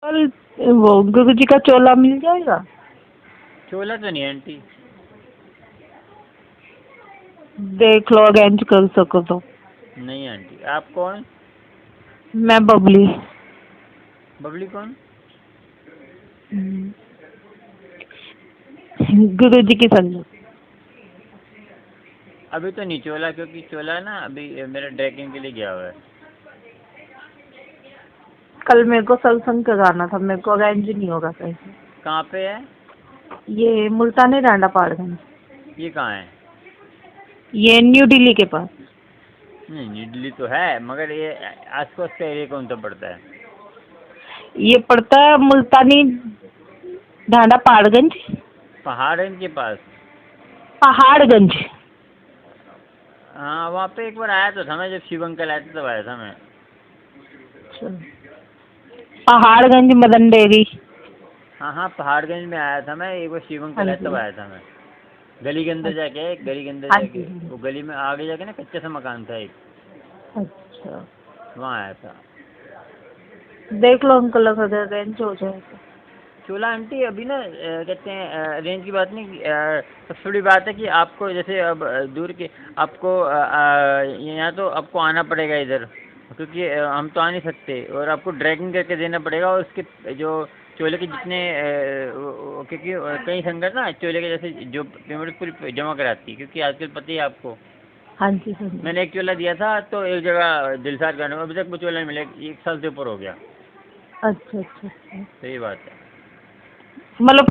कल वो गुरु जी का चोला मिल जाएगा? चोला तो नहीं आंटी। देख लो, अरेंज कर सको तो। नहीं आंटी। आप कौन? मैं बबली। बबली कौन? गुरु जी की संगत। अभी तो नहीं चोला, क्योंकि चोला ना अभी मेरा ट्रैकिंग के लिए गया हुआ है। कल मेरे को सत्संग कराना था, मेरे को अरेंज नहीं होगा कैसे। कहाँ पे है? ये मुल्तानी डांडा पहाड़गंज। ये कहाँ है? ये न्यू दिल्ली के पास। नहीं, न्यू दिल्ली तो है, मगर ये आसपास का एरिया कौन सा पड़ता है? ये पड़ता है मुल्तानी डांडा पहाड़गंज। पहाड़गंज के पास? पहाड़गंज। हाँ, वहाँ पे एक बार आया तो था मैं, जब शिव अंकल आए थे तब आया था मैं। पहाड़गंज मदन डेयरी। हाँ हाँ, पहाड़गंज में आया था मैं एक बार, शिव अंकल आए तब आया था मैं। गली के अंदर जाके, गली के अंदर जाके, वो गली में आगे जाके ना कच्चा सा मकान था एक, अच्छा, वहाँ आया था। देख लो अंकल, अगर अरेंज हो जाए तो। चोला आंटी अभी ना कहते हैं रेंज की बात नहीं, सबसे बड़ी बात है कि आपको जैसे अब दूर के आपको यहाँ तो आपको आना पड़ेगा इधर, क्योंकि हम तो आ नहीं सकते, और आपको ड्रैगिंग करके देना पड़ेगा, और उसके जो चोले के जितने क्योंकि कई संगत ना चोले के जैसे जो पेमेंट पूरी जमा कराती है, क्योंकि आजकल पता ही है आपको। हाँ जी हाँ जी। मैंने एक चोला दिया था तो एक जगह दिलसार करने में अभी तक वो चोला नहीं मिला, 1 साल से ऊपर हो गया। अच्छा अच्छा अच्छा। सही बात है। मतलब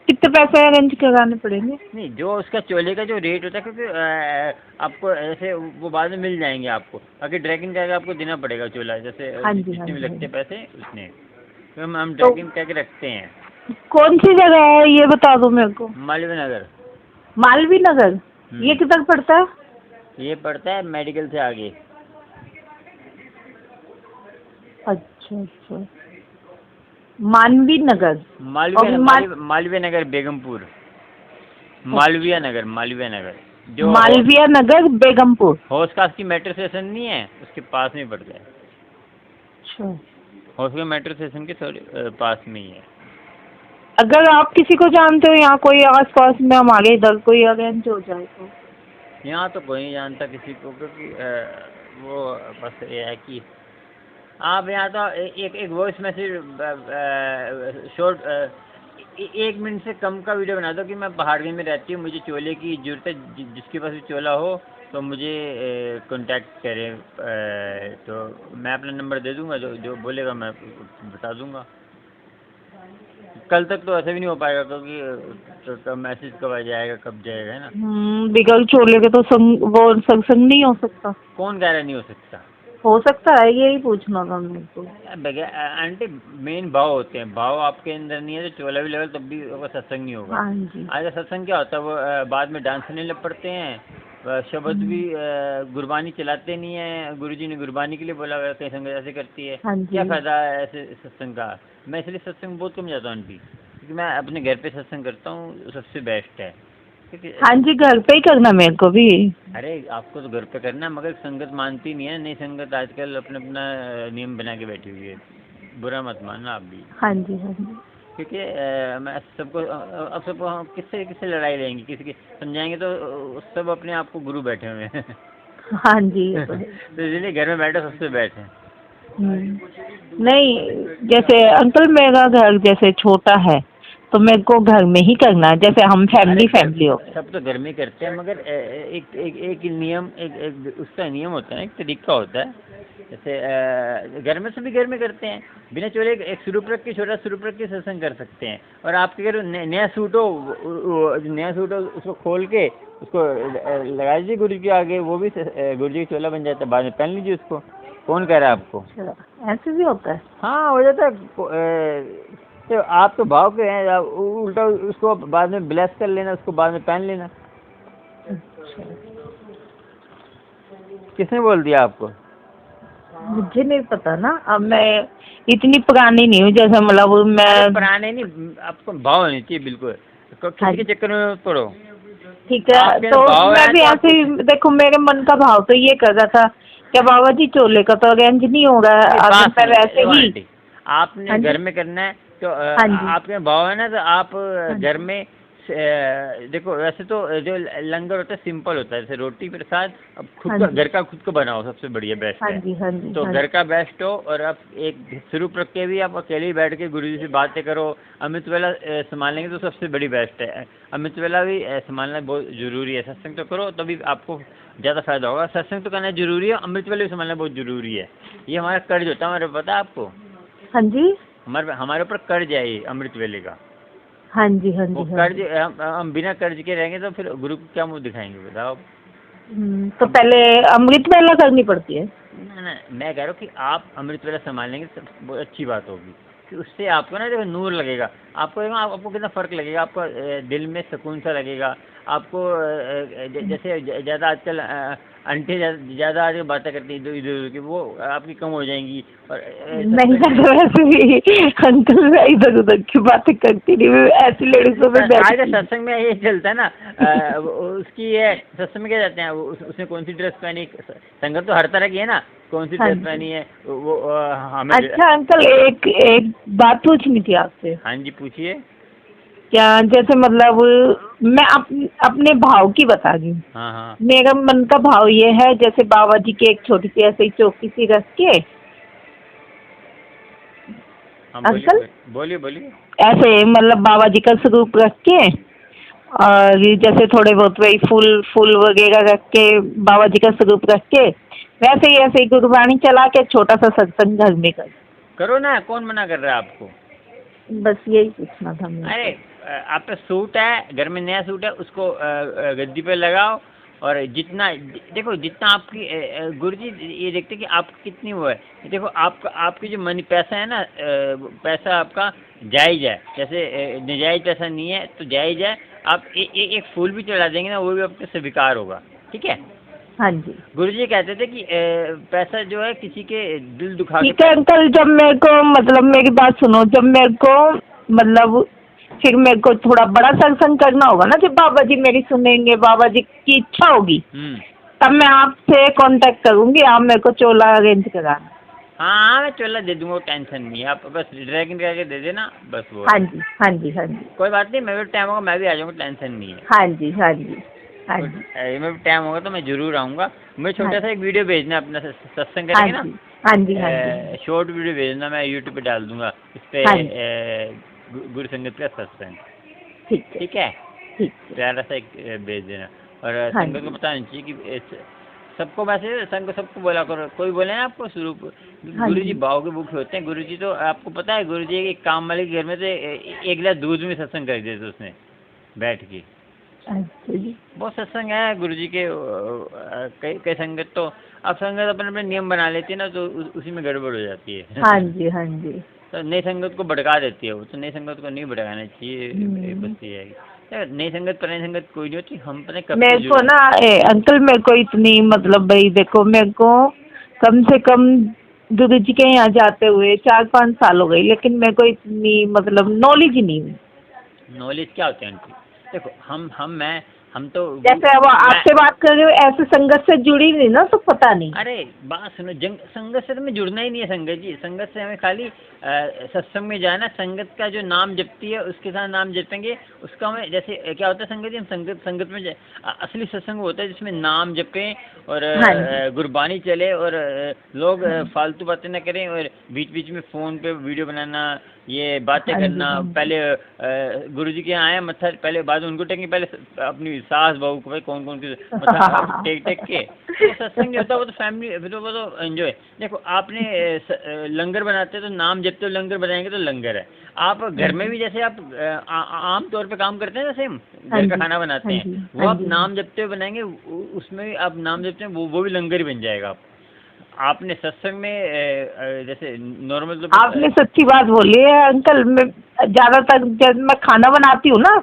कितने पैसे अरेंज कराने पड़ेंगे? नहीं, जो उसका चोले का जो रेट होता है, क्योंकि आपको ऐसे वो बाद में मिल जाएंगे आपको, बाकी ड्रैगिंग करके आपको देना पड़ेगा चोला, जैसे हाँ जी, जितने भी हाँ लगते जी। पैसे उतने, तो हम तो ड्रैगिंग करके रखते हैं। कौन सी जगह है ये बता दो मेरे को। मालवीय नगर। मालवीय नगर। ये किधर पड़ता है? ये पड़ता है मेडिकल से आगे। अच्छा अच्छा, मानवीय नगर। मालवीय नगर बेगमपुर। मालवीय नगर, मालवीय नगर जो मालवीय नगर बेगमपुर। हौस खास की मेट्रो स्टेशन नहीं है, उसके पास में पड़ता है। अच्छा, हौस का मेट्रो स्टेशन के थोड़े पास में ही है। अगर आप किसी को जानते हो यहाँ कोई आस पास में, हमारे इधर कोई अरेंज हो जाए तो। यहाँ तो कोई नहीं जानता किसी को, क्योंकि वो बस ये है कि आप यहाँ तो एक वॉइस मैसेज शॉर्ट 1 मिनट से कम का वीडियो बना दो कि मैं पहाड़गंज में रहती हूँ, मुझे चोले की जरूरत है, जिसके पास भी चोला हो तो मुझे कांटेक्ट करें, तो मैं अपना नंबर दे दूँगा, जो जो बोलेगा मैं बता दूँगा। कल तक तो ऐसे भी नहीं हो पाएगा, क्योंकि तो मैसेज कब आ जाएगा कब जाएगा, है ना। बिगल चोले के तो वो सत्संग नहीं हो सकता। कौन कह रहा नहीं हो सकता? हो सकता है, यही पूछना था मेरे को। आंटी मेन भाव होते हैं, भाव आपके अंदर नहीं है तो चोला भी लेवल तब भी वो सत्संग नहीं होगा। हाँ जी। आज सत्संग क्या होता है, वो बाद में डांस करने लग पड़ते हैं, शब्द भी गुरबानी चलाते नहीं है, गुरुजी ने गुरबानी के लिए बोला हुआ है, कई संगत ऐसे करती है। हाँ जी। क्या फायदा है ऐसे सत्संग का? मैं इसलिए सत्संग बहुत कम जाता हूँ आंटी, क्योंकि मैं अपने घर पे सत्संग करता हूँ, सबसे बेस्ट है। हाँ जी, घर पे ही करना मेरे को भी। अरे आपको तो घर पे करना है, मगर संगत मानती नहीं है, नई संगत आजकल अपना अपना नियम बना के बैठी हुई है, बुरा मत मानना आप भी। हाँ जी हाँ जी। क्योंकि मैं सबको अब सबको किससे किससे लड़ाई लेंगे, किसी के समझाएंगे तो सब अपने आप को गुरु बैठे हुए हैं। हाँ जी। तो इसलिए घर में बैठो, सबसे बैठे। नहीं, जैसे अंकल मेरा घर जैसे छोटा है तो मेरे को घर में ही करना है, जैसे हम फैमिली हो। सब तो घर में करते हैं, मगर एक नियम, एक उसका नियम होता है, एक तरीका होता है। जैसे घर में सभी घर में करते हैं, बिना चोले एक स्वरूप रख के, छोटा स्वरूप रख के सत्संग कर सकते हैं। और आपके घर नया सूट हो, उसको खोल के उसको लगा दीजिए गुरु जी के आगे, वो भी गुरु जी का चोला बन जाता है, बाद में पहन लीजिए उसको। कौन कह रहा है आपको? ऐसे भी होता है? हाँ, हो जाता है। तो आप तो भाव के हैं, उल्टा उसको बाद में ब्लेस कर लेना, उसको बाद में पहन लेना। किसने बोल दिया आपको? मुझे नहीं पता ना, अब मैं इतनी पुरानी नहीं हूँ, जैसे मतलब मैं पुराने नहीं, आपको भाव होनी चाहिए बिल्कुल, किसी के चक्कर में मत पड़ो। ठीक है, तो मैं भी ऐसे ही देखो, मेरे मन का भाव तो ये कर रहा था क्या बाबा जी चोले का तो अरेंज नहीं होगा, अगर मैं वैसे ही आपने हाँ जी। घर में करना है तो हाँ जी। आपके भाव है ना, तो आप हाँ घर में देखो, वैसे तो जो लंगर होता है सिंपल होता है, जैसे रोटी प्रसाद, अब खुद हाँ का जी। घर का खुद को बनाओ, सबसे बढ़िया बेस्ट हाँ है। जी। हाँ जी। तो हाँ घर जी। का बेस्ट हो, और आप एक स्वरूप रख के भी आप अकेले ही बैठ के गुरु जी से बातें करो। अमृत वेला संभालेंगे तो सबसे बड़ी बेस्ट है। अमृत वेला भी संभालना बहुत जरूरी है। सत्संग तो करो तभी आपको ज़्यादा फायदा होगा। सत्संग तो करना जरूरी है, अमृत वेला भी संभालना बहुत जरूरी है। ये हमारा कर्ज होता है हमारे, पता है आपको? हाँ जी। हमारे ऊपर कर्ज है ये अमृत वेले का। हाँ जी। हाँ वो जी। हाँ कर्ज, जी। हम बिना कर्ज के रहेंगे तो फिर गुरु को क्या मुंह दिखाएंगे, बताओ? तो पहले अमृत वेला करनी पड़ती है। ना ना, मैं कह रहा हूँ कि आप अमृत वेला संभालेंगे तो बहुत अच्छी बात होगी कि उससे आपको ना देखो नूर लगेगा। आपको देखो, आपको कितना फ़र्क लगेगा, आपको दिल में सुकून सा लगेगा। आपको जैसे ज़्यादा आजकल आंटी ज़्यादा आजकल बातें करती हैं इधर उधर की, वो आपकी कम हो जाएंगी। और नहीं, मैं तो वैसे भी अंकल मैं इधर उधर की बातें करती नहीं, मैं ऐसी लड़कियों में आज बैठती का नहीं। सत्संग में ये चलता है ना, उसकी ये सत्संग में क्या जाते हैं, उसने कौन सी ड्रेस पहनी, संगत तो हर तरह की है ना, कौन सी हाँ ड्रेस जी। पहनी है वो हमें। अच्छा अंकल, एक एक बात पूछनी थी आपसे। हाँ जी, पूछिए। क्या जैसे मतलब मैं अपने भाव की बता रही हूँ। हाँ हाँ मेरा मन का भाव ये है, जैसे बाबा जी की एक छोटी सी ऐसे ही चौकी सी रख के, हाँ, अंकल बोलिए बोलिए बोलिए। ऐसे मतलब बाबा जी का स्वरूप रख के, और ये जैसे थोड़े बहुत वही फूल फूल वगैरह रख के, बाबा जी का स्वरूप रख के, वैसे ही ऐसे ही गुरबाणी चला के छोटा सा सत्संग घर में कर। करो ना, कौन मना कर रहा है आपको? बस यही पूछना था मेरे अरे, को। आप पे सूट है, घर में नया सूट है, उसको गद्दी पे लगाओ। और जितना देखो, जितना आपकी गुरु जी ये देखते कि आपकी कितनी वो है। देखो, आपका आपकी जो मनी पैसा है ना, पैसा आपका जायज़ है। जैसे नजायज़ पैसा नहीं है, तो जायज़ है। आप एक फूल भी चढ़ा देंगे ना, वो भी आपके स्वीकार होगा। ठीक है? हाँ जी। गुरु जी कहते थे कि पैसा जो है किसी के दिल दुखा के ठीक है अंकल, जब मेरे को मतलब मेरी बात सुनो, जब मेरे को मतलब फिर मेरे को थोड़ा बड़ा सत्संग करना होगा ना, जब बाबा जी मेरी सुनेंगे, बाबा जी की इच्छा होगी, तब मैं आपसे कांटेक्ट करूंगी। आप मेरे को चोला अरेंज कराना। हाँ, मैं चोला दे दूंगा, कोई टेंशन नहीं है। आप बस ड्रैगन करके दे देना, बस वो हाँ है। जी। हाँ जी। हाँ जी। कोई बात नहीं, मैं भी टाइम होगा मैं भी आ जाऊँगा, टेंशन नहीं है। हाँ जी। हाँ जी। हाँ जी। मैं भी टाइम होगा तो मैं ज़रूर आऊँगा। मुझे हाँ छोटा सा एक वीडियो भेजना अपना, सत्संग हाँ करेंगे ना, जी। हाँ जी। हाँ जी। शॉर्ट वीडियो भेजना, मैं यूट्यूब पे डाल दूंगा इस पे, हाँ जी। गुरु संगत का सत्संग। ठीक है। ठीक है? ठीक है। प्यारा सा एक भेज देना। और हाँ संगत को जी। बताना चाहिए कि सबको, वैसे संग सबको बोला करो। कोई बोले ना आपको स्वरूप, हाँ गुरु जी जी। भाव के भूखे होते हैं। गुरु जी तो आपको पता है, गुरु जी एक काम वाले के घर में तो एक गिलास दूध में सत्संग कर देते उसने बैठ के। अच्छा जी। बहुत सत्संग है गुरु जी के। कई कई संगत तो, अब संगत अपने अपने नियम बना लेती है ना, तो उसी में गड़बड़ हो जाती है। हाँ जी। हाँ जी। तो नई संगत को भड़का देती है वो, तो नई संगत को नहीं भड़काना चाहिए। बस ये है कि नई संगत पुरानी संगत कोई नहीं होती। हम पता कब मेरे से को ना अंकल, मेरे को इतनी मतलब भाई देखो, मेरे को कम से कम गुरु जी के यहाँ जाते हुए 4-5 साल हो गई, लेकिन मेरे को इतनी मतलब नॉलेज ही नहीं हुई। नॉलेज क्या होती है आंटी? देखो, हम तो जैसे अब आपसे बात कर रही हूँ, ऐसे संगत से जुड़ी नहीं ना, तो पता नहीं। अरे बात सुनो, संगत से हमें जुड़ना ही नहीं है। संगत जी, संगत से हमें खाली सत्संग में जाना। संगत का जो नाम जपती है उसके साथ नाम जपेंगे। उसका हमें जैसे क्या होता है संगत जी, हम संगत में असली सत्संग होता है जिसमें नाम जपें और हाँ जी। गुरबानी चले, और लोग फालतू बातें ना करें, और बीच बीच में फ़ोन पे वीडियो बनाना, ये बातें हाँ जी। करना। हाँ जी। पहले गुरु जी के यहाँ आए मत्था, पहले बाद में उनको टेकेंगे, पहले अपनी सास बहू को, भाई कौन कौन की मत्था टेक टेक के। तो सत्संग जो होता है वो तो फैमिली, फिर वो तो एंजॉय। देखो, आपने लंगर बनाते हैं तो नाम जपते हो, लंगर बनाएंगे तो लंगर है। आप घर में भी जैसे आप आम तौर पे काम करते हैं ना, सेम हाँ घर का जी। खाना बनाते हाँ हैं, जी। वो हाँ आप जी। नाम जपते हुए बनाएंगे, उसमें भी आप नाम जपते हैं, वो भी लंगर ही बन जाएगा। आपने सत्संग में जैसे नॉर्मल तो आपने सच्ची बात बोली है अंकल। मैं ज्यादातर जब मैं खाना बनाती हूँ ना,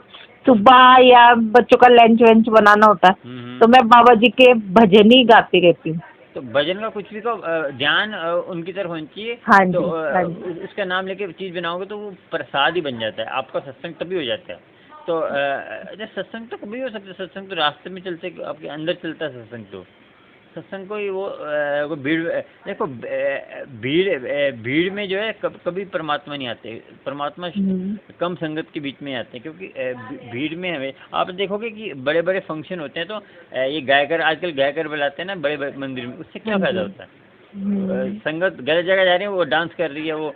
सुबह या बच्चों का लंच वंच बनाना होता है, तो मैं बाबा जी के भजन ही गाती रहती हूँ। तो भजन का कुछ भी का ध्यान उनकी तरफ होनी चाहिए। हाँ तो जी। हाँ जी। उसका नाम लेके चीज़ बनाओगे तो वो प्रसाद ही बन जाता है। आपका सत्संग तभी हो जाता है। तो सत्संग तो कभी हो सकता है, सत्संग तो रास्ते में चलते, आपके अंदर चलता है सत्संग तो। सत्संग कोई वो भीड़, देखो भीड़ में जो है कभी परमात्मा नहीं आते, परमात्मा कम संगत के बीच में आते हैं, क्योंकि भीड़ में हमें आप देखोगे कि बड़े बड़े फंक्शन होते हैं तो ये गायकर, आजकल गायकर बुलाते हैं ना बड़े बड़े मंदिर में, उससे क्या फायदा होता है? संगत गलत जगह जा रही है, वो डांस कर रही है, वो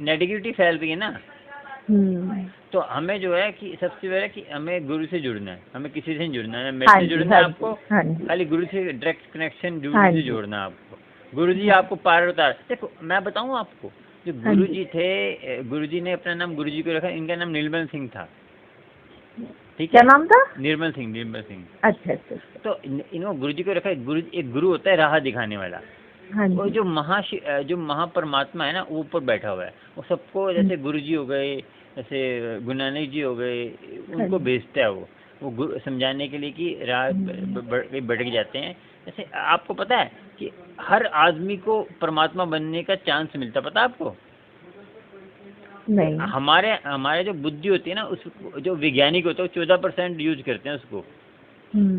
नेगेटिविटी फैल रही है ना। तो हमें जो है कि सबसे पहले कि हमें गुरु से जुड़ना है, हमें किसी से नहीं जुड़ना है, मेरे से जुड़ना है आपको, खाली गुरु से डायरेक्ट कनेक्शन गुरु से जोड़ना है आपको। गुरु जी आपको पार उतार, देखो मैं बताऊँ आपको, जो गुरु जी थे, गुरु जी ने अपना नाम गुरु जी को रखा, इनका नाम निर्मल सिंह था, ठीक है? क्या नाम था? निर्मल सिंह, निर्मल सिंह। अच्छा अच्छा। तो इन्होंने गुरु जी को रखा, गुरु एक गुरु होता है राह दिखाने वाला, और जो महापरमात्मा है ना वो ऊपर बैठा हुआ है, वो सबको, जैसे गुरु जी हो गए, जैसे गुरु नानक जी हो गए, उनको भेजता है वो समझाने के लिए कि राह भटक जाते हैं। जैसे आपको पता है कि हर आदमी को परमात्मा बनने का चांस मिलता, पता है आपको? नहीं। हमारे जो बुद्धि होती है ना, उस जो वैज्ञानिक होता है 14% यूज करते हैं उसको,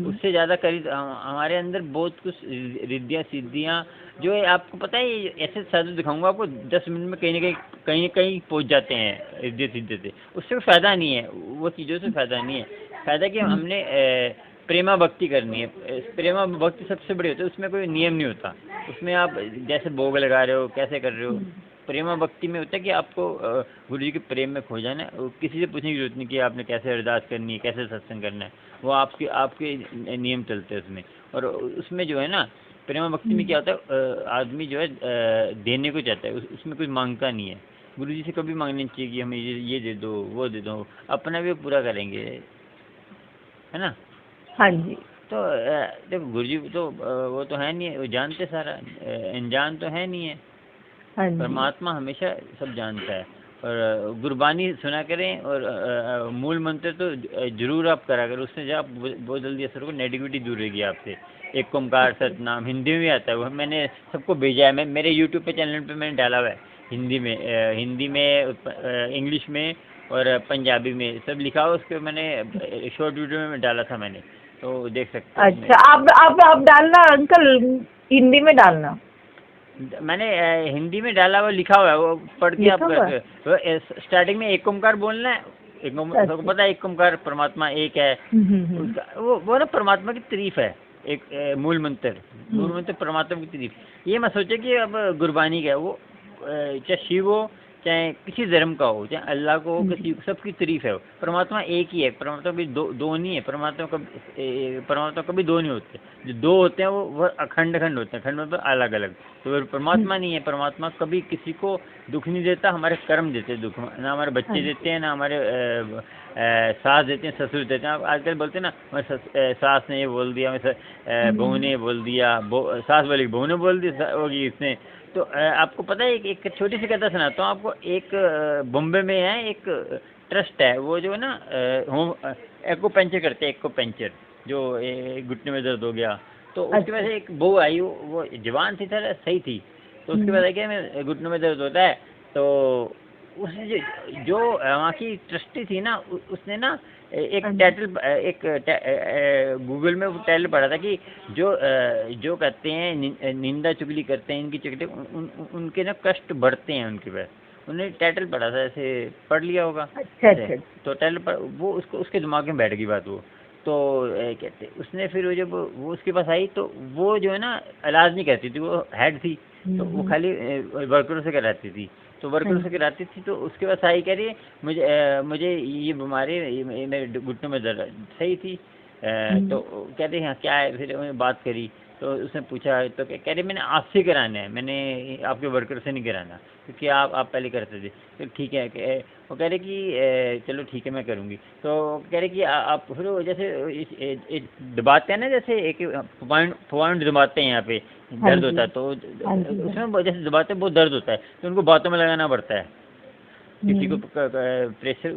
उससे ज़्यादा करीब हमारे अंदर बहुत कुछ रिद्धियाँ सिद्धियाँ जो है, आपको पता है, ऐसे साधु दिखाऊंगा आपको, 10 मिनट में कहीं ना कहीं पहुंच जाते हैं रिद्धि सिद्धि से। उससे कोई फ़ायदा नहीं है, वो चीज़ों से फ़ायदा नहीं है। फ़ायदा कि हमने प्रेमा भक्ति करनी है। प्रेमा भक्ति सबसे बड़ी होती है, उसमें कोई नियम नहीं होता, उसमें आप जैसे भोग लगा रहे हो, कैसे कर रहे हो। प्रेमा भक्ति में होता है कि आपको गुरु जी के प्रेम में खो जाना है, किसी से पूछने की जरूरत नहीं कि आपने कैसे अरदास करनी है, कैसे सत्संग करना है, वो आपके नियम चलते हैं उसमें। और उसमें जो है ना, प्रेमा भक्ति में क्या होता है, आदमी जो है देने को चाहता है, उसमें कुछ मांगता नहीं है। गुरु जी से कभी मांगनी चाहिए कि हमें ये दे दो, वो दे दो, अपना भी पूरा करेंगे, है ना? हाँ जी। तो देखो गुरु जी तो वो तो है नहीं है, वो जानते सारा, अनजान तो है नहीं है। परमात्मा हमेशा सब जानता है। और गुरबानी सुना करें, और मूल मंत्र तो जरूर आप करा करें, उससे जब बहुत जल्दी असर को नेगेटिविटी दूर रहेगी आपसे। एक ओंकार सतनाम हिंदी में भी आता है, वो मैंने सबको भेजा है, मैं मेरे यूट्यूब पे चैनल पे मैंने डाला हुआ है, हिंदी में इंग्लिश में और पंजाबी में सब लिखा हुआ, उसके मैंने शॉर्ट वीडियो में डाला था मैंने, तो देख सकते हैं। अच्छा, आप डालना अंकल, हिंदी में डालना। मैंने हिंदी में डाला हुआ, लिखा हुआ है, वो पढ़ के आप स्टार्टिंग में एक ओंकार बोलना है। सबको पता है एक ओंकार परमात्मा एक है, उसका वो ना परमात्मा की तारीफ है, एक मूल मंत्र परमात्मा की तारीफ। ये मत सोचे कि अब गुरबानी का है, वो चाहे शिव हो, चाहे किसी धर्म का हो, चाहे अल्लाह को हो, किसी सबकी तारीफ है। परमात्मा एक ही है, परमात्मा कभी दो नहीं है, परमात्मा कभी दो नहीं होते। जो दो होते हैं वो अखंड होते हैं, खंड मतलब अलग अलग। तो परमात्मा नहीं है, परमात्मा कभी किसी को दुख नहीं देता, हमारे कर्म देते हैं दुख, ना हमारे बच्चे देते हैं, ना हमारे सास देते हैं, ससुर देते हैं। आजकल बोलते हैं ना, हमारे सास ने ये बोल दिया, हमारे बहू ने बोल दिया, सास बोली बहू ने बोल दी होगी इसने। तो आपको पता है, एक छोटी सी कथा सुनाता हूँ आपको। एक बॉम्बे में है एक ट्रस्ट है, वो जो है ना एक्यूपेंचर करते हैं, एक्यूपेंचर, जो घुटने में दर्द हो गया, तो उसकी वजह से एक बहू आई, वो जवान थी, सही थी, तो उसके बाद क्या मैं घुटनों में दर्द होता है, तो उसने जो वहाँ की ट्रस्टी थी ना, उसने ना एक गूगल में वो टाइटल पढ़ा था कि जो कहते हैं निंदा चुगली करते हैं, इनकी चुगली उनके ना कष्ट बढ़ते हैं उनके पास। उन्होंने टाइटल पढ़ा था, ऐसे पढ़ लिया होगा। अच्छा। तो टाइटल पर वो उसके दिमाग में बैठ गई बात वो। तो कहते उसने फिर जब वो उसके पास आई, तो वो जो है ना इलाज नहीं करती थी, वो हेड थी, तो वो खाली वर्करों से कराती थी। तो वर्करों से कराती थी, तो उसके पास आई, कह रही है मुझे ये बीमारी, मेरे घुटनों में दर्द, सही थी। तो कह रही हाँ क्या है, फिर उन्हें बात करी, तो उसने पूछा, तो कह रही मैंने आपसे कराना है, मैंने आपके वर्कर से नहीं कराना, क्योंकि आप पहले करते थे। तो ठीक है, वो कह रहे कि चलो ठीक है मैं करूँगी। तो कह रहे कि आप फिर जैसे दबाते हैं ना, जैसे एक पॉइंट दबाते हैं यहाँ पे, दर्द होता है, तो उसमें जैसे दबाते हैं बहुत दर्द होता है, तो उनको बातों में लगाना पड़ता है। किसी को प्रेशर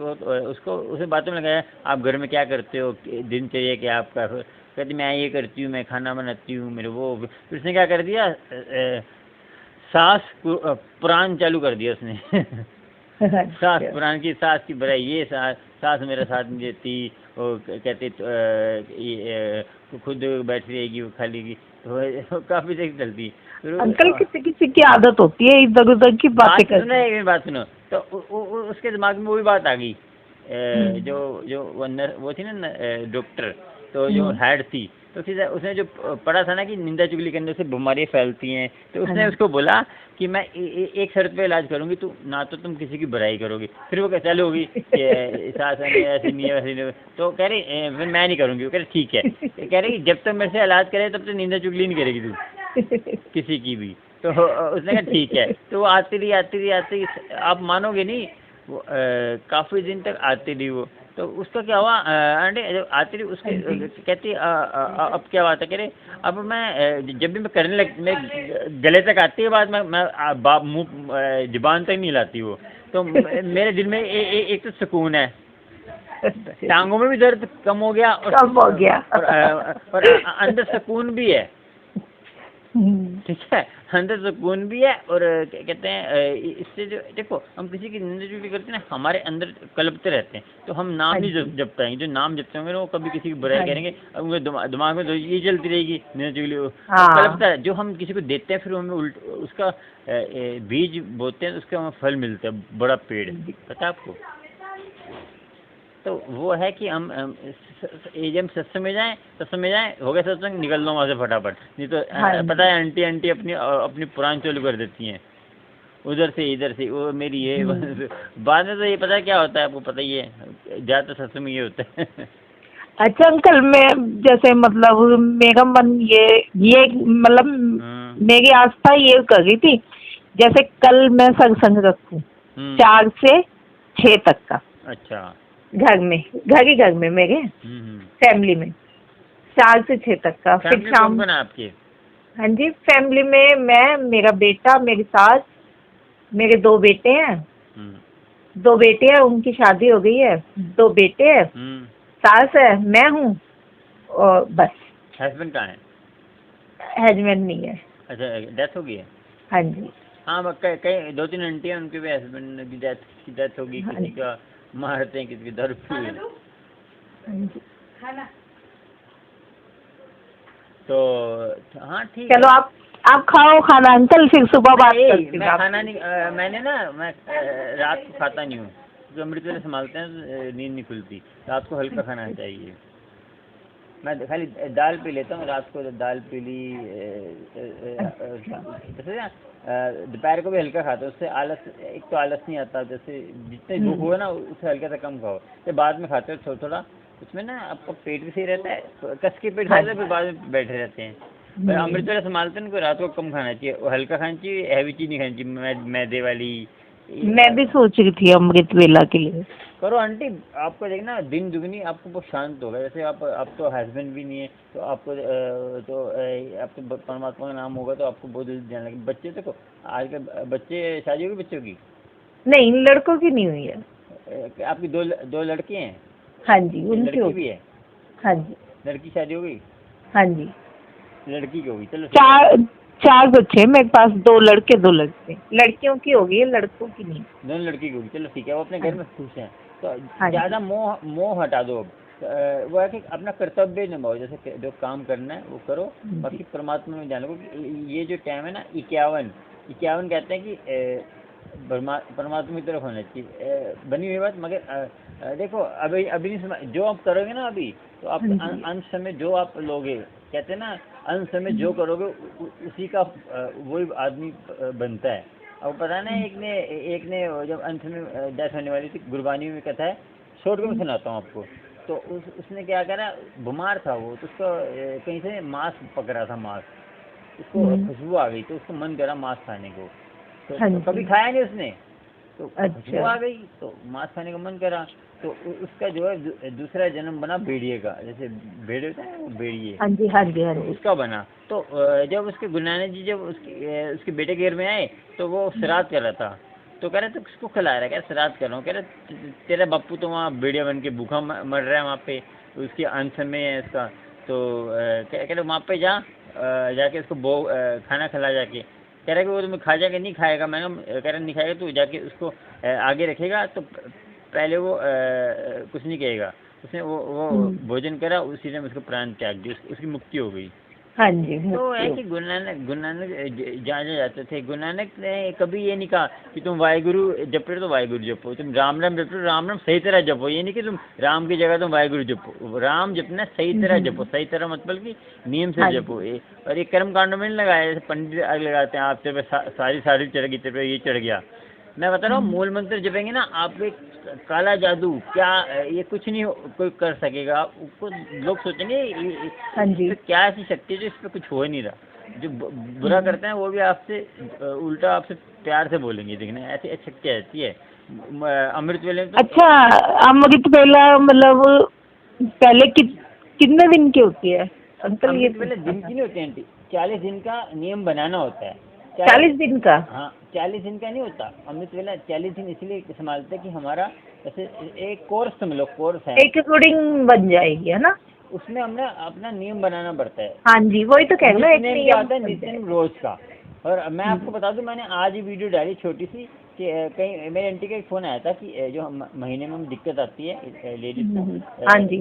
उसको उसे बातों में लगाया, आप घर में क्या करते हो, दिनचर्या क्या आपका, कहती मैं ये करती हूँ, मैं खाना बनाती हूँ, मेरे वो। फिर उसने क्या कर दिया, सांस पुराण चालू कर दिया उसने सास पुरानी की सास की बुराई, ये सास मेरा साथ नहीं देती, वो कहते खुद बैठी रहेगी, वो खा लेगी, तो काफी देर चलती। अंकल किसी किसी की आदत होती है इधर उधर की बातें करना। एक बात सुनो, तो उसके दिमाग में वही बात आ गई, जो वो थी ना डॉक्टर, तो जो हेड थी, तो फिर उसने जो पढ़ा था ना कि निंदा चुगली करने से बीमारियाँ फैलती हैं, तो उसने उसको बोला कि मैं एक शर्त पे इलाज करूंगी, तू ना तो तुम किसी की बुराई करोगी। फिर वो चालू होगी सास ऐसे नहीं है वैसे नहीं है, तो कह रही फिर मैं नहीं करूंगी। वो कह रही ठीक है, कह रही जब तक मेरे से इलाज करे तब तक निंदा चुगली नहीं करेगी तू किसी की भी। तो उसने कहा ठीक है। तो वो आती रही, आप मानोगे नहीं, वो काफ़ी दिन तक आती रही वो। तो उसका क्या हुआ आंटी, जब आती रही उसके कहती अब क्या बात है, कह रहे अब मैं जब भी मैं करने लग, मैं गले तक आती है बात, मैं मुँह जुबान तक नहीं लाती वो, तो मेरे दिल में एक तो सुकून है, टांगों में भी दर्द कम हो गया और अंदर सुकून भी है, ठीक है, अंदर सुकून भी है। और कहते हैं इससे जो देखो हम किसी की निंदा चुगली करते हैं ना, हमारे अंदर कलपते रहते हैं, तो हम नाम नहीं जप पाएंगे। जो नाम जपते होंगे वो कभी किसी की बुराई करेंगे, उनके दिमाग में तो ये चलती रहेगी निंदा चुगली, कलपता है। जो हम किसी को देते हैं फिर हमें उसका बीज बोते हैं, उसका हमें फल मिलता है, बड़ा पेड़, पता है आपको। तो वो है कि हम जब सत्संग में जाएं, हो गया सत्संग, निकल लो वहाँ से फटाफट, नहीं तो पता है आंटी अपनी पुरानी चालू कर देती हैं, उधर से इधर से, वो मेरी ये बाद में तो ये पता है क्या होता है, आपको पता ही है, ज़्यादातर सत्संग में ये होता है। अच्छा अंकल, मैं जैसे मतलब मेरा मन ये मतलब मेरी आस्था ये कर रही थी, जैसे कल मैं सत्संग रखूं 4 से 6 तक का। अच्छा। घर में मेरे फैमिली में 4 से 6 तक का। फिर शाम कौन है आपके? हाँ जी, फैमिली में मैं, मेरा बेटा, मेरी सास, मेरे 2 बेटे हैं, 2 बेटे हैं, उनकी शादी हो गई है, 2 बेटे हैं, सास है, मैं हूँ, और बस। हस्बैंड कहाँ है? हस्बैंड नहीं है। अच्छा, डेथ हो गई है? हाँ जी। हाँ, कई 2-3 आंटी हैं, उनके भी हस्बैंड की डेथ होगी, किसी का मारते हैं, किसी की दारू पी। तो हाँ ठीक, चलो आप खाओ खाना अंकल, फिर सुबह बात करते हैं। मैं खाना नहीं, मैंने ना मैं रात को खाता नहीं हूँ, जो अमृत वेले संभालते हैं, नींद नहीं खुलती, रात को हल्का खाना चाहिए। मैं खाली दाल पी लेता हूँ, रात को दाल पी ली, जैसे दोपहर को भी हल्का खाता हूँ, उससे एक तो आलस नहीं आता, जैसे जितने भूख हुआ ना उससे हल्का सा कम खाओ, फिर बाद में खाते हो थोड़ा, उसमें ना आपका पेट भी सही रहता है, कस के पेट खाते हैं, फिर बाद में बैठे रहते हैं। पर अमृत वेला संभालते हैं, रात को कम खाना चाहिए, और हल्का खाना चाहिए, हैवी चीज़ नहीं खानी चाहिए, मैदे वाली। मैं भी सोच रही थी अमृत वेला के लिए। करो आंटी, आपको देखना दिन दुगनी आपको बहुत शांत होगा। जैसे आप तो हस्बैंड भी नहीं है, तो आपको आपको परमात्मा का नाम होगा, तो आपको बहुत जल्दी ध्यान लगेगा। बच्चे देखो आजकल बच्चे, शादी होगी बच्चों की? नहीं, लड़कों की नहीं हुई है। आपकी दो लड़के हैं? हाँ जी, उनकी लड़की भी है? हाँ जी। लड़की शादी हो गई? हाँ जी। लड़की की होगी? चलो, 4 बच्चे मेरे पास, 2 लड़के 2 लड़के। लड़कियों की होगी है, लड़कों की नहीं। दोनों लड़की की होगी, चलो ठीक है, वो अपने घर में खुश हैं। तो ज़्यादा मोह हटा दो। वो है कि अपना कर्तव्य निभाओ, जैसे जो काम करना है वो करो, बाकी परमात्मा में जान लो। ये जो टाइम है ना 51 कहते हैं कि परमात्मा की तरफ होना चाहिए, बनी हुई बात। मगर देखो अभी नहीं, जो आप करोगे ना अभी, तो आप अंत समय जो आप लोगे, कहते हैं ना अंत समय जो करोगे उसी का वही आदमी बनता है। अब पता ना, एक ने जब अंत में डेथ होने वाली थी, गुरबानी में कथा है, शॉर्ट में सुनाता हूँ आपको। तो उसने क्या करा, बीमार था वो, तो उसको कहीं से मांस पकड़ा था, मांस, उसको खुशबू आ गई, तो उसको मन करा मांस खाने को। तो कभी खाया नहीं उसने, तो खुशबू आ गई, तो मांस खाने का मन करा, तो उसका जो है दूसरा जन्म बना भेड़िए का। जैसे भेड़ होता है, भेड़िए, हाँ जी हाँ जी हाँ जी, उसका बना। तो जब उसके गुरु नानक जी जब उसके बेटे के घर में आए, तो वो श्राद्ध कर रहा था, तो कह रहे तो किसको खिला रहा है, कह रहे श्राद्ध कर रहा हूँ। कह रहे तेरा बापू तो वहाँ भेड़िया बन के भूखा मर रहा है वहाँ पे, उसके अंत में है इसका। तो कह रहे वहाँ पे जाके इसको खाना खिला जाके। कह रहा है कि वो तुम्हें खा जाएगा, नहीं खाएगा। मैंने कह रहा नहीं खाएगा, तो जाके उसको आगे रखेगा तो पहले वो कुछ नहीं कहेगा। उसने वो भोजन करा, उसी टाइम उसको प्राण त्याग दिया, उसकी मुक्ति हो गई। हाँ जी। तो है कि गुरु नानक जहाँ जाते थे, गुरु नानक ने कभी ये नहीं कहा कि तुम वाहिगुरु जप रहे हो तो वाहिगुरु जपो, तुम राम राम जप रहे हो राम राम सही तरह जपो। ये नहीं कि तुम राम की जगह तुम वाहिगुरु जपो, राम जपना सही तरह जपो। सही तरह मतलब कि नियम से जपो। और ये कर्म कांड में नहीं लगाया जैसे पंडित लगाते हैं, आप सारी चढ़ गई, तेरे पे ये चढ़ गया। मैं बता रहा हूँ मूल मंत्र जपेंगे ना, आप एक काला जादू क्या ये कुछ नहीं कोई कर सकेगा। आपको लोग सोचेंगे हाँ जी, तो क्या ऐसी शक्ति है जो इस पर कुछ हो ही नहीं रहा। जो बुरा करते हैं वो भी आपसे उल्टा आपसे प्यार से बोलेंगे, देखना ऐसी शक्ति आती है। अमृत वेले में तो अच्छा अमृत वेला मतलब पहले कितने दिन की होती है अंकल? ये अमृत वेले दिन की नहीं होती है आंटी, 40 दिन का नियम बनाना होता है। 40 दिन का? हाँ 40 दिन का नहीं होता अमृत वेला। 40 दिन इसलिए संभालते हैं कि हमारा जैसे एक कोर्स समझ लो, कोर्स है, एक अकॉर्डिंग बन जाएगी है ना? उसमें हमने अपना नियम बनाना पड़ता है। हाँ जी, वही तो कह रहा हूँ, एक नियम क्या होता है नित्य रोज का। और मैं आपको बता दूं, मैंने आज ही वीडियो डाली छोटी सी कि कहीं मेरे आंटी का एक फ़ोन आया था कि जो महीने में दिक्कत आती है लेडीज को, हाँ जी,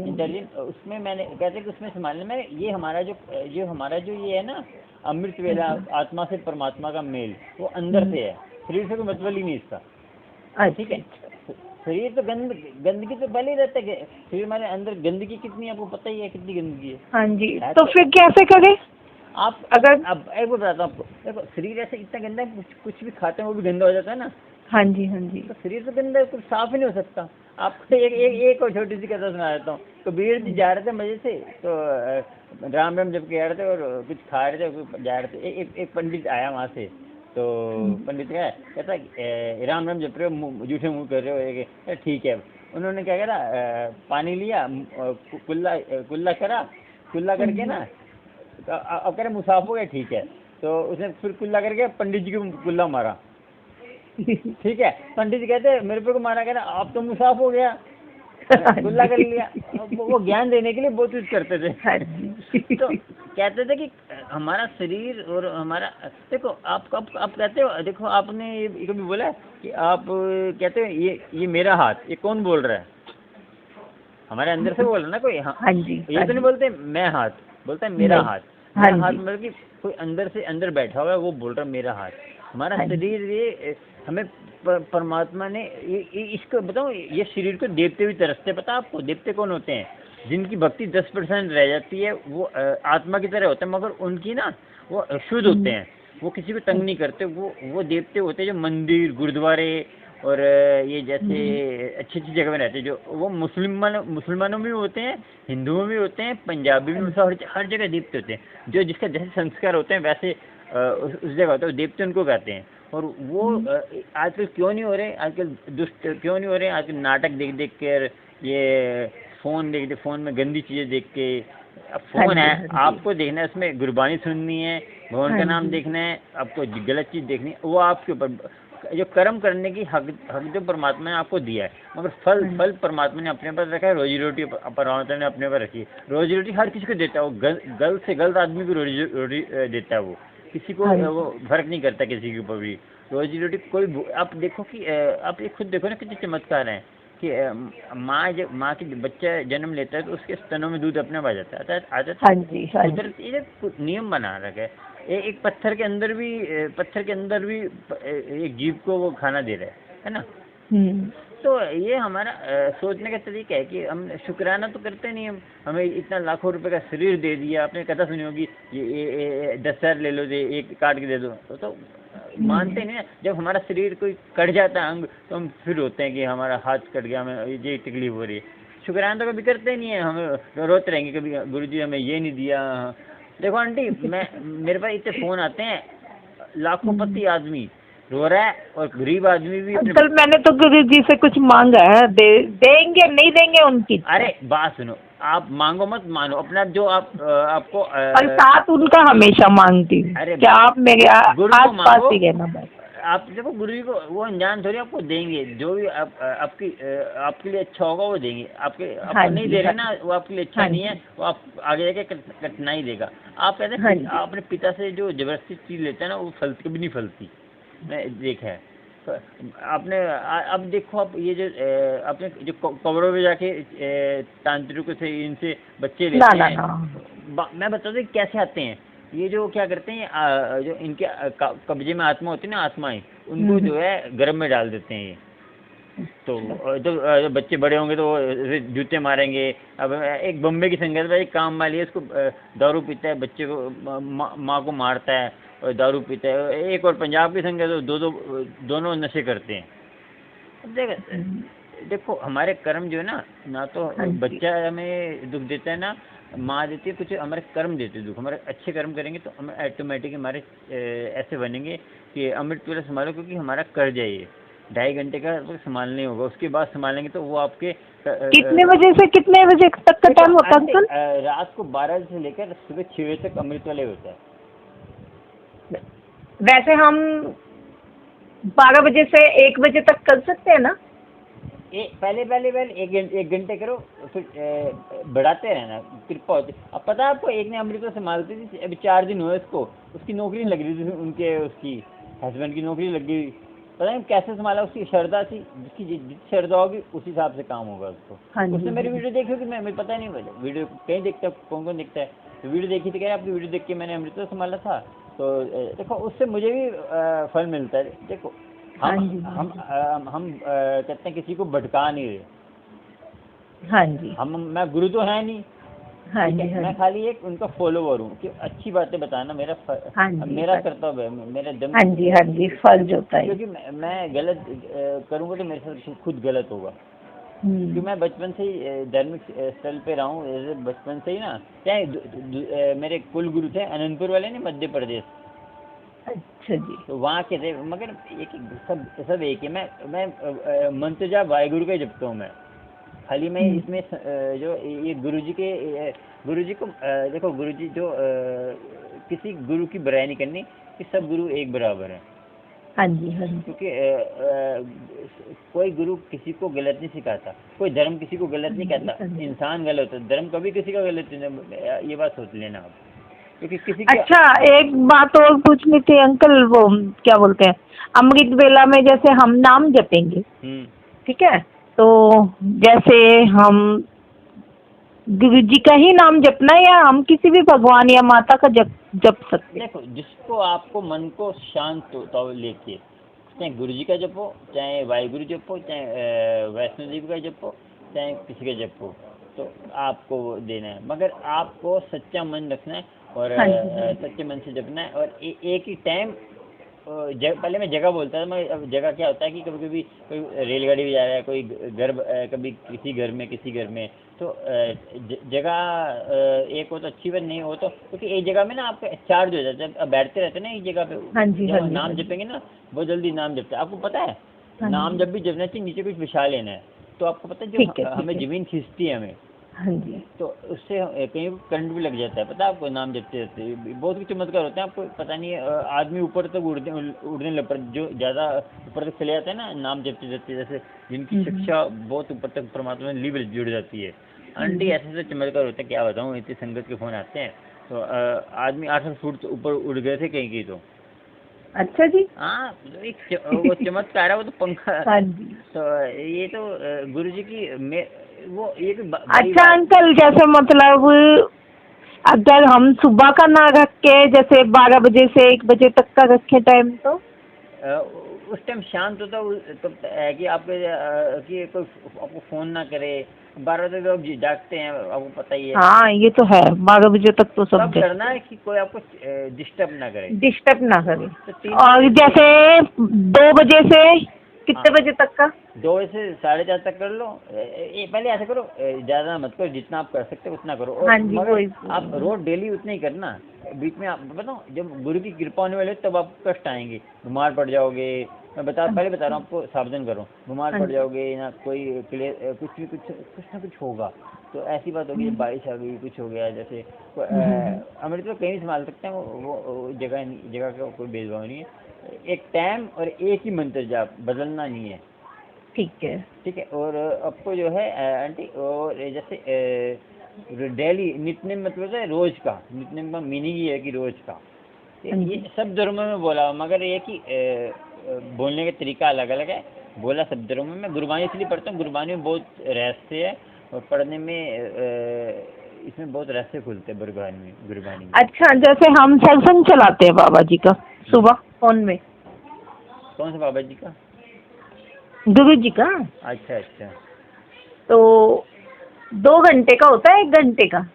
उसमें मैंने कहते कि उसमें संभालने में ये हमारा जो ये है ना अमृत वेला, आत्मा से परमात्मा का मेल, वो अंदर से है, शरीर से कोई मतलब ही नहीं इसका। ठीक है, शरीर तो गंदगी तो पहले ही रहता है। शरीर हमारे अंदर गंदगी कितनी है आपको पता ही है, कितनी गंदगी है। हाँ जी, तो फिर कैसे करें आप? अगर अब एक बात बताता हूँ आपको, देखो शरीर ऐसे इतना गंदा है, कुछ भी खाते हैं वो भी गंदा हो जाता है ना। हाँ जी, हाँ जी, तो शरीर तो गंदा है, कुछ साफ ही नहीं हो सकता। आपको एक और छोटी सी कथा सुना देता हूँ। कबीर जी जा रहे थे मजे से, तो राम राम जब के आ रहे थे और कुछ खा रहे थे, जा रहे थे, एक पंडित आया वहाँ से। तो पंडित कहता राम राम जप रहे हो, जूठे मुँह कर रहे हो। ठीक है। उन्होंने क्या करा, पानी लिया, कुल्ला करके ना, तो अब कह रहे मुसाफ हो गया। ठीक है, तो उसने फिर कुल्ला करके पंडित जी को कुल्ला मारा। ठीक है, पंडित जी कहते मेरे पे को मारा, कह रहा आप तो मुसाफ हो गया, कुल्ला कर लिया। वो ज्ञान देने के लिए बहुत कुछ करते थे। तो कहते थे कि हमारा शरीर और हमारा, देखो आप कहते हो, देखो आपने ये कभी बोला है कि आप कहते हो ये मेरा हाथ, ये कौन बोल रहा है? हमारे अंदर से बोल रहा है ना कोई। हाँ जी, ये तो नहीं बोलते मैं हाथ, बोलता है मेरा हाथ। मेरा हाथ मतलब कि कोई अंदर से अंदर बैठा हुआ है, वो बोल रहा है मेरा हाथ। हमारा शरीर, ये हमें परमात्मा ने इसको बताओ, ये शरीर को देवते भी तरसते। पता आपको देवते कौन होते हैं? जिनकी भक्ति 10% रह जाती है, वो आत्मा की तरह होते हैं, मगर उनकी ना वो शुद्ध होते हैं, वो किसी को तंग नहीं करते। वो देवते होते हैं जो मंदिर, गुरुद्वारे और ये जैसे अच्छी जगह में रहते हैं। जो वो मुसलमानों में भी होते हैं, हिंदुओं में भी होते हैं, पंजाबी में भी, हर जगह देवते होते हैं। जो जिसका जैसे संस्कार होते हैं वैसे उस जगह होता है, देवते उनको कहते हैं। और वो आजकल क्यों नहीं हो रहे, आजकल दुष्ट क्यों नहीं हो रहे? आजकल नाटक देख कर, ये फ़ोन में गंदी चीज़ें देख के। अब फ़ोन है, आपको देखना है, उसमें गुरबानी सुननी है, भगवान का नाम देखना है, आपको गलत चीज़ देखनी है, वो आपके ऊपर। जो कर्म करने की हक जो परमात्मा ने आपको दिया है, मगर फल परमात्मा ने अपने पर रखा है। रोजी रोटी परमात्मा ने अपने पर रखी है। रोजी रोटी हर किसी को देता है, वो गलत से गलत आदमी को रोजी देता है। वो किसी को वो फर्क नहीं करता किसी के ऊपर भी। रोजी रोटी कोई, आप देखो कि आप ये खुद देखो ना कितने चमत्कार हैं कि माँ की बच्चा जन्म लेता है तो उसके स्तनों में दूध अपने आ जाता है। उधर ये नियम बना रखा है। एक पत्थर के अंदर भी एक जीव को वो खाना दे रहा है ना। तो ये हमारा सोचने का तरीका है कि हम शुक्राना तो करते नहीं। हमें इतना लाखों रुपए का शरीर दे दिया। आपने कथा सुनी होगी, ये 10,000 ले लो, दे एक काट के दे दो, तो मानते नहीं ना। जब हमारा शरीर कोई कट जाता है अंग, तो हम फिर होते हैं कि हमारा हाथ कट गया, हमें ये तकलीफ हो रही है। शुक्राना तो कभी करते नहीं है, हमें रोते रहेंगे कभी, गुरुजी हमें ये नहीं दिया। देखो आंटी, मेरे पास इतने फ़ोन आते हैं, लाखों पति आदमी रो रहा है और गरीब आदमी भी। कल मैंने तो गुरु जी से कुछ मांगा है, देंगे नहीं देंगे उनकी। अरे बात सुनो, आप मांगो मत मानो अपना, जो आपको और साथ उनका हमेशा मांगती हूँ। अरे क्या आप मेरे आस पास ही रहना बस। आप देखो गुरु जी को वो अनजान थोड़ी आपको देंगे, जो भी आपके लिए अच्छा होगा वो देंगे। आपको नहीं दे रहे ना, वो आपके लिए अच्छा नहीं है, वो आप आगे जाके कठिनाई देगा। आप कहते हैं अपने पिता से जो जबरदस्ती चीज लेते हैं ना, वो कभी नहीं फलती, मैं देखा है। तो आपने अब देखो, आप ये जो अपने जो कब्रों में जाके तांत्रिकों से इनसे बच्चे लेते हैं, मैं बताता हूँ कैसे आते हैं। ये जो क्या करते हैं, जो इनके कब्जे में आत्मा होती है ना, आत्माएं, उनको जो है गर्भ में डाल देते हैं ये। तो जब बच्चे बड़े होंगे तो जूते मारेंगे। अब एक बम्बे की संगत में एक काम वाली है, उसको दारू पीता है, बच्चे को माँ को मारता है और दारू पीता है। एक और पंजाब की संगत है, दोनों नशे करते हैं। देखो हमारे कर्म जो है ना तो बच्चा हमें दुख देता है ना माँ देती है, कुछ हमारे कर्म देते हैं दुख। हमारे अच्छे कर्म करेंगे तो हम ऑटोमेटिक हमारे ऐसे बनेंगे कि अमृत वेला संभालो, क्योंकि हमारा कर्ज है ये 2.5 घंटे का तो संभालने होगा, उसके बाद संभालेंगे तो वो आपके कितने बजे से कितने बजे तक का टाइम होता है अंकल? रात को 12 बजे से लेकर सुबह 6 बजे तक अमृत वेला होता है। वैसे हम 12 बजे से 1 बजे तक कर सकते हैं ना? पहले 1 घंटे करो, फिर बढ़ाते रहना, कृपा होती। अब पता है आपको, एक ने अमृत संभालती थी, अभी 4 दिन हुए उसको, उसकी नौकरी लग रही थी, उसकी हस्बैंड की नौकरी लग गई। पता नहीं कैसे संभाला, उसकी श्रद्धा थी, जिसकी श्रद्धा होगी उस हिसाब से काम होगा उसको। उसने मेरी वीडियो देखी होगी, मैं पता नहीं, वीडियो कहीं देखता है, कौन देखता है, तो वीडियो देखी थी, क्या आपकी वीडियो देख के मैंने अमृत संभाला था। तो देखो उससे मुझे भी फल मिलता है। देखो हम कहते हैं किसी को भटका नहीं रहे। हाँ जी। मैं गुरु तो है नहीं। हाँ जी, मैं खाली एक उनका फॉलोवर हूँ कि अच्छी बातें बताना मेरा मेरा कर्तव्य है, मेरा दम। हाँ जी, फर्ज होता है। क्योंकि मैं गलत करूँगा तो मेरे साथ खुद गलत होगा। क्योंकि मैं बचपन से ही धार्मिक स्थल पे रहा हूँ, बचपन से ही ना। चाहे मेरे कुल गुरु थे अनंतपुर वाले, नहीं, मध्य प्रदेश। अच्छा जी। तो वहाँ के थे, मगर एक सब एक है। मैं मंत्र जाप वाहिगुरु का जपता हूँ मैं। खाली मैं इसमें जो ये गुरुजी को देखो, गुरुजी जो किसी गुरु की बुराई नहीं करनी, कि सब गुरु एक बराबर है। हाँ जी, हाँ जी। क्योंकि कोई गुरु किसी को गलत नहीं सिखाता, कोई धर्म किसी को गलत नहीं कहता। इंसान गलत होता, धर्म कभी किसी का गलत नहीं, ये बात सोच लेना आप। क्योंकि किसी अच्छा, एक बात और पूछनी थी अंकल, वो क्या बोलते हैं, अमृत वेला में जैसे हम नाम जपेंगे, ठीक है, तो जैसे हम गुरु जी का ही नाम जपना है या हम किसी भी भगवान या माता का जप सकते हैं? देखो, जिसको आपको मन को शांत होता हो लेके, चाहे गुरु जी का जपो, चाहे वाहिगुरु जपो, चाहे वैष्णो देवी का जपो, चाहे किसी का जपो, तो आपको देना है। मगर आपको सच्चा मन रखना है और सच्चे मन से जपना है। और एक ही टाइम, पहले मैं जगह बोलता था, मैं अब जगह क्या होता है कि कभी कभी कोई रेलगाड़ी भी जा रहा है, कोई घर, कभी किसी घर में तो जगह एक हो तो अच्छी बात, नहीं हो तो, क्योंकि एक जगह में ना आपका चार्ज हो जाता है। अब बैठते रहते हैं ना एक जगह पे, जब नाम जपेंगे ना बहुत जल्दी नाम जपता है। आपको पता है, नाम जब भी जपना चाहिए नीचे कुछ बिछा लेना है, तो आपको पता है जो हमें जमीन खींचती है हमें, हाँ जी, तो उससे कहीं करंट भी लग जाता है। पता है आपको, नाम जपते रहते बहुत कुछ चमत्कार होते हैं, आपको पता नहीं है। आदमी ऊपर तक उड़ने लग, जो ज़्यादा ऊपर तक चले जाते हैं ना नाम जपते जपते, जैसे जिनकी शिक्षा बहुत ऊपर तक परमात्मा में लीव जुड़ जाती है। आंटी ऐसे चमत्कार होते हैं, क्या बताऊँ, इतनी संगत के फ़ोन आते हैं। तो आदमी 8 फुट ऊपर उड़ गए थे कहीं की। तो अच्छा जी, हाँ, वो चमत्कार है, वो तो पंखा। तो ये तो गुरु जी की वो एक अच्छा अंकल, जैसे मतलब अगर हम सुबह का ना रख के जैसे 12 बजे से 1 बजे तक का रखे टाइम, तो उस टाइम शांत होता तो है कि आपके कि कोई आपको फ़ोन ना करे। 12 बजे लोग जागते हैं, आपको पता ही है। हाँ, ये तो है, 12 बजे तक तो सब करना है कि कोई आपको डिस्टर्ब ना करे। तो और जैसे 2 बजे से कितने बजे तक का? 2 से 4:30 तक कर लो। पहले ऐसा करो, ज़्यादा मत करो, जितना आप कर सकते हो उतना करो। और आप रोज डेली उतना ही करना। बीच में आप बताओ, जब गुरु की कृपा होने वाली तब आपको कष्ट आएंगे, बीमार पड़ जाओगे। मैं पहले बता रहा हूँ आपको, सावधान करो, बीमार पड़ जाओगे ना, कोई कुछ ना कुछ होगा। तो ऐसी बात होगी, जब बारिश आ गई, कुछ हो गया, जैसे अमृत तो कहीं संभाल सकते हैं, वो जगह का कोई भेदभाव नहीं है। एक टाइम और एक ही मंत्र जाप, बदलना नहीं है। ठीक है। ठीक है। और आपको जो है आंटी, और जैसे डेली नित्यनेम मतलब है रोज का, नित्यनेम का मीनिंग ये है कि रोज का। ये सब धर्मों में बोला हुआ, मगर ये कि बोलने का तरीका अलग अलग है। बोला सब धर्मों में। मैं गुरबानी इसलिए पढ़ता हूँ, गुरबानी में बहुत रहस्य है और पढ़ने में इसमें बहुत रहस्य खुलते हैं गुरबानी में। अच्छा, जैसे हम सत्संग चलाते हैं बाबा जी का सुबह फोन में। कौन सा बाबा जी का? गुरु जी का। अच्छा अच्छा। तो 2 घंटे का होता है, 1 घंटे का?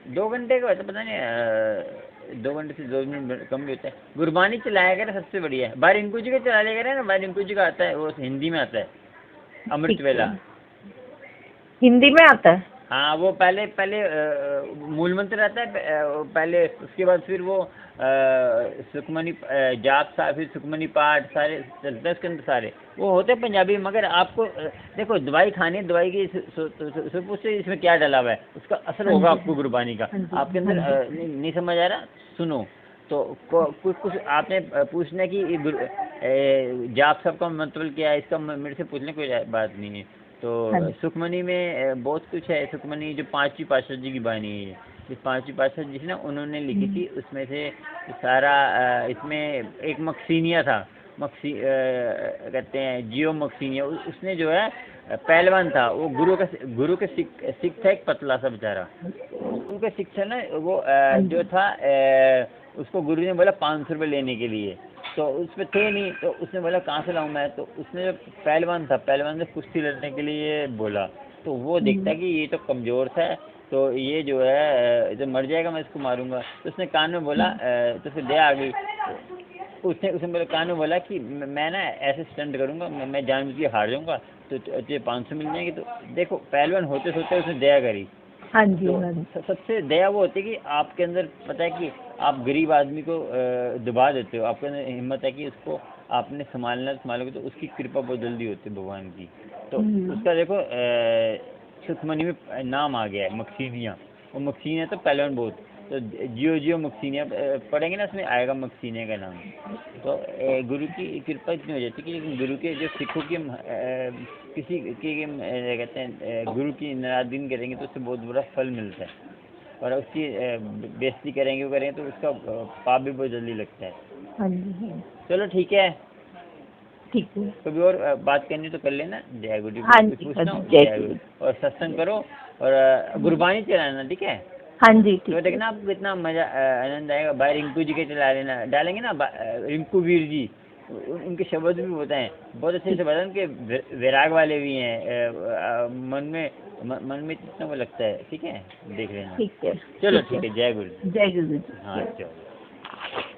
2 घंटे का होता है, पता नहीं 2 घंटे से 2 मिनट कम भी होता है। गुरबानी चलाया करे सबसे बढ़िया है। बार रिंकू जी का चला लिया करे ना, बार रिंकू जी का आता है, वो हिंदी में आता है, अमृत वेला। हिंदी में आता है? हाँ, वो पहले पहले मूल मंत्र रहता है पहले, उसके बाद फिर वो सुखमनी जाप सा, फिर सुखमनी पाठ सारे 10 के अंदर सारे वो होते हैं पंजाबी। मगर आपको देखो, दवाई खानी है, दवाई की से इसमें क्या डला हुआ है, उसका असर होगा आपको गुरबानी का। आपके अंदर नहीं समझ आ रहा, सुनो तो कुछ आपने पूछना है कि जाप साहब का मतलब क्या है, इसका मेरे से पूछने कोई बात नहीं है। तो सुखमनी में बहुत कुछ है। सुखमनी जो 5वीं पातशाह जी की बानी है, ये 5वीं पातशाह जी ना उन्होंने लिखी थी। उसमें से सारा इसमें एक मक्सीनिया था, कहते हैं जियो मक्सीनिया, उसने जो है पहलवान था, वो गुरु के सिख था, एक पतला सा बेचारा। उनका शिक्षा ना वो जो था उसको गुरु ने बोला 500 रुपये लेने के लिए, तो उस पर थे नहीं, तो उसने बोला कहाँ से लाऊं मैं, तो उसने जो पहलवान था, पहलवान ने कुश्ती लड़ने के लिए बोला। तो वो देखता कि ये तो कमज़ोर था, तो ये जो है जब मर जाएगा मैं इसको मारूंगा। तो उसने कान में बोला, तो फिर दया आ गई। उसने बोला, कान में बोला कि मैं ना ऐसे स्टंट करूंगा, मैं जानबूझ के हार जाऊंगा, तो तुझे 500 मिल जाएंगे। तो देखो, पहलवान होते सोते उसने दया करी। हाँ जी। तो सबसे दया वो होती है कि आपके अंदर पता है कि आप गरीब आदमी को दबा देते हो, आपके अंदर हिम्मत है कि उसको आपने संभालोगे, तो उसकी कृपा बहुत जल्दी होती है भगवान की। तो उसका देखो सुखमनी में नाम आ गया है मक्सीनिया। वो मक्सीनिया तो पहलवान बहुत, तो जियो जियो मक्सीनिया पढ़ेंगे ना, उसमें आएगा मक्सीनिया का नाम। तो गुरु की कृपा इतनी हो जाती है कि गुरु के जो सिखों की किसी की कहते हैं गुरु की नाराजगी करेंगे तो उससे बहुत बड़ा फल मिलता है, और उसकी बेइज्जती करेंगे, वो करेंगे तो उसका पाप भी बहुत जल्दी लगता है। हाँ जी। चलो ठीक है, ठीक है। कभी और बात करनी तो कर लेना। जय गुरु। हाँ जी, पूछना जय गुरु, और सत्संग करो और गुरबानी चलाना, ठीक है? हाँ जी, ठीक तो है। देखना आपको कितना मजा आनंद आएगा। भाई रिंकू जी के चला लेना, डालेंगे ना रिंकू वीर जी, उनके शब्द भी होते हैं बहुत अच्छे से, बदन के वैराग वाले भी हैं, मन में कितना वो लगता है। ठीक है, देख लेना। ठीक है। चलो ठीक है, जय गुरु। जय गुरु। हाँ चलो।